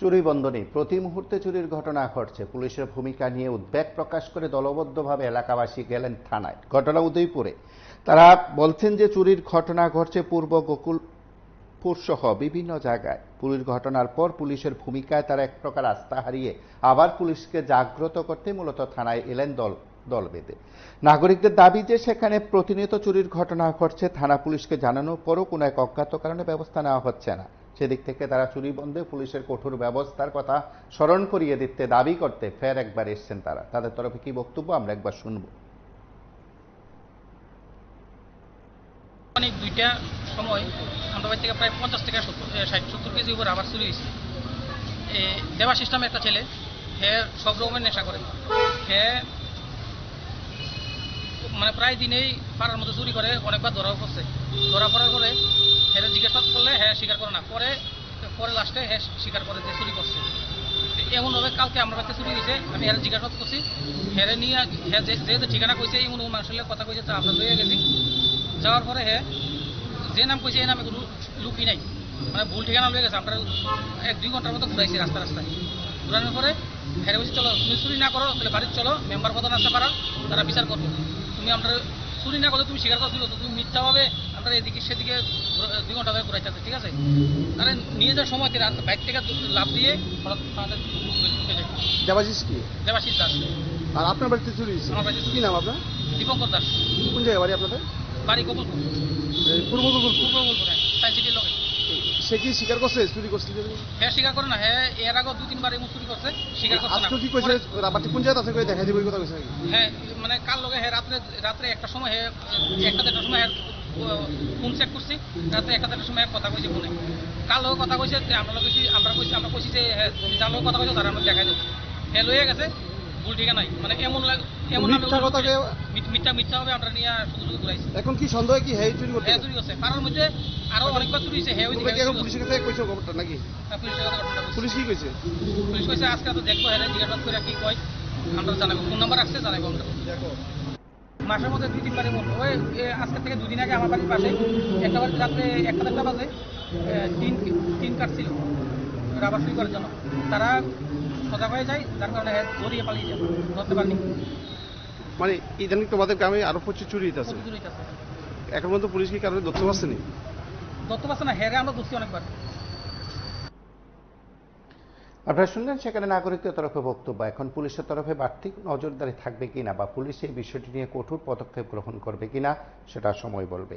চুরি বন্ধ নেই, প্রতি মুহূর্তে চুরির ঘটনা ঘটছে। পুলিশের ভূমিকা নিয়ে উদ্বেগ প্রকাশ করে দলবদ্ধভাবে এলাকাবাসী গেলেন থানায়। ঘটনা উদয়পুরে। তারা বলছেন যে চুরির ঘটনা ঘটছে পূর্ব গোকুলপুর সহ বিভিন্ন জায়গায়। চুরির ঘটনার পর পুলিশের ভূমিকায় তারা এক প্রকার আস্থা হারিয়ে আবার পুলিশকে জাগ্রত করতে মূলত থানায় এলেন দল বেঁধে। নাগরিকদের দাবি যে সেখানে প্রতিনিয়ত চুরির ঘটনা ঘটছে, থানা পুলিশকে জানানোর পরও কোনো এক অজ্ঞাত কারণে ব্যবস্থা নেওয়া হচ্ছে না। সেদিক থেকে তারা চুরি বন্ধে পুলিশের কঠোর ব্যবস্থার কথা স্মরণ করিয়ে দিতে দাবি করতে ফের একবার এসছেন তারা। তাদের তরফে কি বক্তব্য আমরা একবার শুনব। অনেক দুইটা সময় আমরা বাড়ি থেকে প্রায় 50 থেকে 60-70 কেজি উপর আবার চুরি হয়েছে। দেবাশিস নামে একটা ছেলে, হ্যাঁ সব রকমের নেশা করে, হ্যাঁ মানে প্রায় দিনেই পাড়ার মধ্যে চুরি করে, অনেকবার ধরাও পড়ছে। ধরা পড়ার পরে হ্যাঁ জিজ্ঞাসা করলে হ্যাঁ স্বীকার করে না, পরে লাস্টে হ্যাঁ স্বীকার করে যে চুরি করছে। এমনভাবে কালকে আমার কাছে চুরি হয়েছে, আমি হ্যাঁ জিজ্ঞাসা করছি, হ্যাঁ নিয়ে হ্যাঁ যেহেতু ঠিকানা কইছে এমন মানুষের কথা কইছে, তা আমরা লইয়া গেছি। যাওয়ার পরে হ্যাঁ যে নাম কইছে এই নামে কোনো লুকি নাই, মানে ভুল ঠিকানা লয়ে গেছে। আমরা 1-2 ঘন্টার মতো ঘুরাইছি রাস্তায়। ঘুরানোর পরে হ্যাঁ বলছি চলো তুমি চুরি না করো তাহলে বাড়ির চলো, মেম্বার প্রধান আসতে পারা, তারা বিচার করবো। তুমি আমরা চুরি না করো, তুমি স্বীকার করছো, তুমি মিথ্যা হবে আমরা এদিকে সেদিকে 2 ঘন্টা ধরে ঘুরাইতে, ঠিক আছে। তাহলে নিয়ে যাওয়ার সময় বাইক থেকে লাভ দিয়ে দেবাশিস কি? দেবাশিস দাস। আর আপনার বাড়িতে চুরি হয়েছে? আমার বাড়িতে কি নাম আপনার? দীপঙ্কর দাস। কোন জায়গায় বাড়ি আপনাদের? বাড়ি গোকুলপুর। পূর্ব গোকুলপুর। হ্যাঁ, সায়েন্স সিটির লগে। সে কি স্বীকার করছে চুরি করছে? হ্যাঁ স্বীকার করে না, হ্যাঁ এর আগে 2-3 বার এমন চুরি করছে, স্বীকার করছে না। আজকে কি কইছে? রাবাতি কোন জায়গা আছে কই দেখাই দিব এই কথা কইছে নাকি? হ্যাঁ মানে কাল লগে হ্যাঁ রাত্রে একটা সময় হ্যাঁ 1-1:30 সময় হ্যাঁ ফোন চেক করছি, রাত্রে 1-1:30 সময় কথা কইছে ফোনে। কাল লগে কথা কইছে, আমরা কইছি যে হ্যাঁ যার লগে কথা কইছে তারা আমরা দেখাই দেব। হ্যাঁ লয়ে গেছে, ভুল ঠিকা নাই, মানে এমন মিথ্যা কথাকে মিথ্যা হবে আমরা নিয়ে শুধু ঘুরাইছি। এখন কি সন্দেহ কি হ্যাঁ চুরি করতে? হ্যাঁ চুরি করছে, পাড়ার মধ্যে আরো অনেকবার চুরি হয়েছে। হ্যাঁ ওই এখন পুলিশের কাছে কইছো খবরটা নাকি? পুলিশ কি কইছে? পুলিশ কইছে আজকে তো দেখবো, হ্যাঁ জিজ্ঞাসা করে কি কয় আমরা জানাবো, ফোন নাম্বার আসছে জানাবো আমরা। মাসের মধ্যে 2-3 বারে বলবো। ওই আজকে থেকে 2 দিন আগে আমার বাড়ির পাশে একটা বাড়ি রাত্রে 1:30 বাজে তিন কাটছিল রাবার চুরি করার জন্য। তারা সজাগ হয়ে যায়, যার কারণে ধরিয়ে পালিয়ে যায়, ধরতে পারেনি। মানে ইদানিং তোমাদের গ্রামে আরো প্রচুর চুরি হইতাছে। চুরি হইতাছে। এখন পর্যন্ত পুলিশ কি কারণে ধরতে পারছে না? ধরতে পারছে না, হ্যাঁ আমরা ধরছি অনেকবার। আপনারা শুনলেন সেখানে নাগরিকদের তরফে বক্তব্য। এখন পুলিশের তরফে বাড়তি নজরদারি থাকবে কিনা বা পুলিশ এই বিষয়টি নিয়ে কঠোর পদক্ষেপ গ্রহণ করবে কিনা সেটা সময় বলবে।